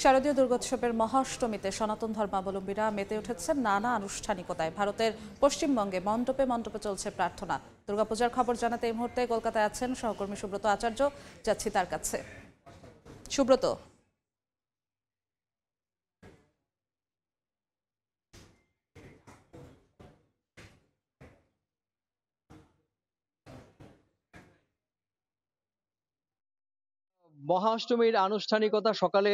শারদীয় দুর্গোৎসবের মহাষ্টমীতে সনাতন ধর্মাবলম্বীরা মেতে উঠেছেন নানা আনুষ্ঠানিকতায়। ভারতের পশ্চিমবঙ্গে মণ্ডপে মণ্ডপে চলছে প্রার্থনা। দুর্গাপূজার খবর জানাতে এই মুহূর্তে কলকাতায় আছেন সহকর্মী সুব্রত আচার্য। যাচ্ছি তার কাছে। সুব্রত, মহাষ্টমীর আনুষ্ঠানিকতা সকালে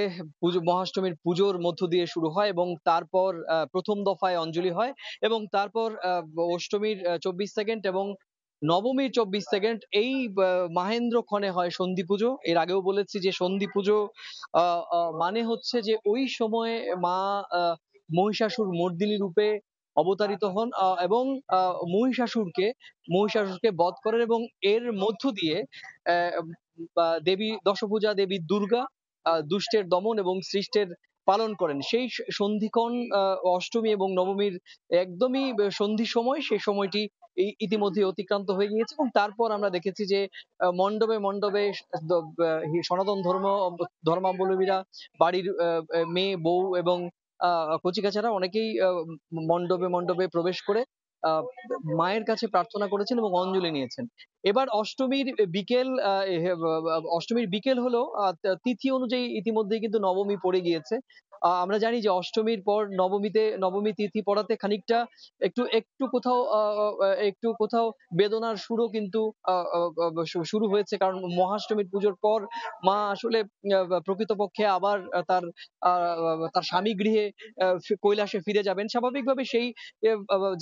মহাষ্টমীর পুজোর মধ্য দিয়ে শুরু হয় এবং তারপর প্রথম দফায় অঞ্জলি হয় এবং তারপর অষ্টমীর 24 সেকেন্ড এবং নবমীর 24 সেকেন্ড এই মাহেন্দ্রক্ষণে হয় সন্ধি পুজো। এর আগেও বলেছি যে সন্ধি পুজো মানে হচ্ছে যে ওই সময়ে মা মহিষাসুর মর্দিনী রূপে অবতারিত হন এবং মহিষাসুরকে বধ করেন এবং এর মধ্য দিয়ে দেবী দশভুজা দেবী দুর্গা দুষ্টের দমন এবং সৃষ্টের পালন করেন। সেই সন্ধিক্ষণ অষ্টমী এবং নবমীর একদমই সন্ধি সময়, সেই সময়টি ইতিমধ্যে অতিক্রান্ত হয়ে গিয়েছে এবং তারপর আমরা দেখেছি যে মণ্ডপে মণ্ডপে সনাতন ধর্মাবলম্বীরা বাড়ির মেয়ে বউ এবং কচিকাঁচারা অনেকেই মণ্ডপে মণ্ডপে প্রবেশ করে আহ মায়ের কাছে প্রার্থনা করেছেন এবং অঞ্জলি নিয়েছেন। এবার অষ্টমীর বিকেল হলো তিথি অনুযায়ী ইতিমধ্যেই কিন্তু নবমী পড়ে গিয়েছে। আমরা জানি যে অষ্টমীর পর নবমী তিথি পড়াতে খানিকটা একটু কোথাও বেদনার সুরও কিন্তু শুরু হয়েছে, কারণ মহাষ্টমীর পুজোর পর মা আসলে প্রকৃতপক্ষে আবার তার স্বামী গৃহে কৈলাসে ফিরে যাবেন। স্বাভাবিকভাবে সেই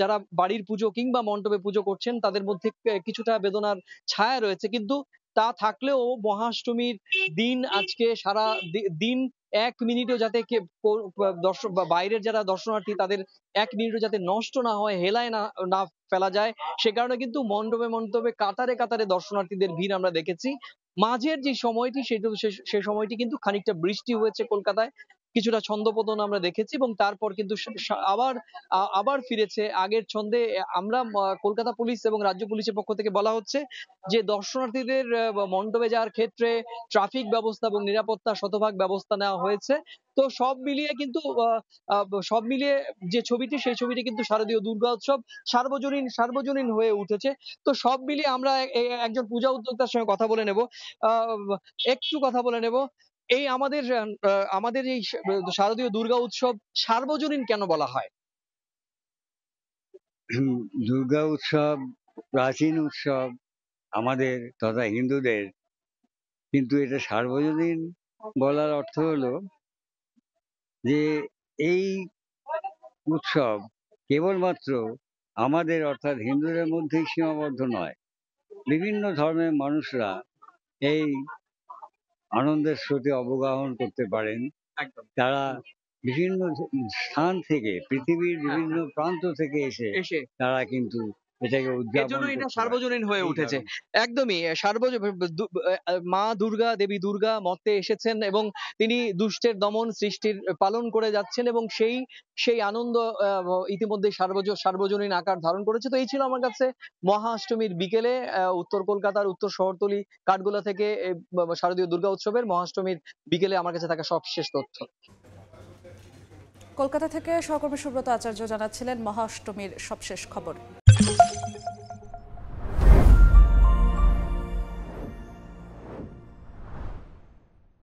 যারা বাড়ির পুজো কিংবা মণ্ডপে পুজো করছেন তাদের মধ্যে কিছুটা বেদনার ছায়া রয়েছে, কিন্তু তা থাকলেও মহাষ্টমীর দিন আজকে সারা দিন 1 মিনিটও যাতে দর্শক বা বাইরের যারা দর্শনার্থী তাদের 1 মিনিটও যাতে নষ্ট না হয়, হেলায় না ফেলা যায়, সে কারণে কিন্তু মণ্ডপে মণ্ডপে কাতারে কাতারে দর্শনার্থীদের ভিড় আমরা দেখেছি। মাঝের যে সময়টি সে সময়টি কিন্তু খানিকটা বৃষ্টি হয়েছে কলকাতায়, কিছুটা ছন্দপতন আমরা দেখেছি এবং তারপর কিন্তু আবার ফিরেছে আগের ছন্দে। আমরা কলকাতা পুলিশ এবং রাজ্য পুলিশের পক্ষ থেকে বলা হচ্ছে যে দর্শনার্থীদের মণ্ডপে যাওয়ার ক্ষেত্রে ট্রাফিক ব্যবস্থা এবং নিরাপত্তা শতভাগ ব্যবস্থা নেওয়া হয়েছে। তো সব মিলিয়ে যে ছবিটি, সেই ছবিটি কিন্তু শারদীয় দুর্গা উৎসব সার্বজনীন হয়ে উঠেছে। তো সব মিলিয়ে আমরা একজন পূজা উদ্যোক্তার সঙ্গে কথা বলে নেব, একটু কথা বলে নেব। এই আমাদের এই শারদীয় দুর্গা উৎসব সার্বজনীন কেন বলা হয়? দুর্গা উৎসব প্রাচীন উৎসব আমাদের তথা হিন্দুদের, কিন্তু এটা সার্বজনীন বলার অর্থ হলো যে এই উৎসব কেবলমাত্র আমাদের অর্থাৎ হিন্দুদের মধ্যেই সীমাবদ্ধ নয়। বিভিন্ন ধর্মের মানুষরা এই আনন্দের স্রোতে অবগাহন করতে পারেন। তারা বিভিন্ন স্থান থেকে, পৃথিবীর বিভিন্ন প্রান্ত থেকে এসে তারা কিন্তু এটাকে উদযাপন এটা করতে সার্বজনীন হয়ে উঠেছে। একদমই মা দুর্গা দেবী দুর্গা মর্তে এসেছেন এবং তিনি দুষ্টের দমন সৃষ্টির পালন করে যাচ্ছেন এবং সেই আনন্দ ইতিমধ্যে সার্বজনীন আকার ধারণ করেছে। তো এই ছিল আমার কাছে মহাষ্টমীর বিকেলে উত্তর কলকাতার উত্তর শহরতলি কাঠগোলা থেকে শারদীয় দুর্গা উৎসবের মহাষ্টমীর বিকেলে আমার কাছে থাকা সবশেষ তথ্য। কলকাতা থেকে সহকর্মী সুব্রত আচার্য জানাচ্ছিলেন মহাষ্টমীর সবশেষ খবর।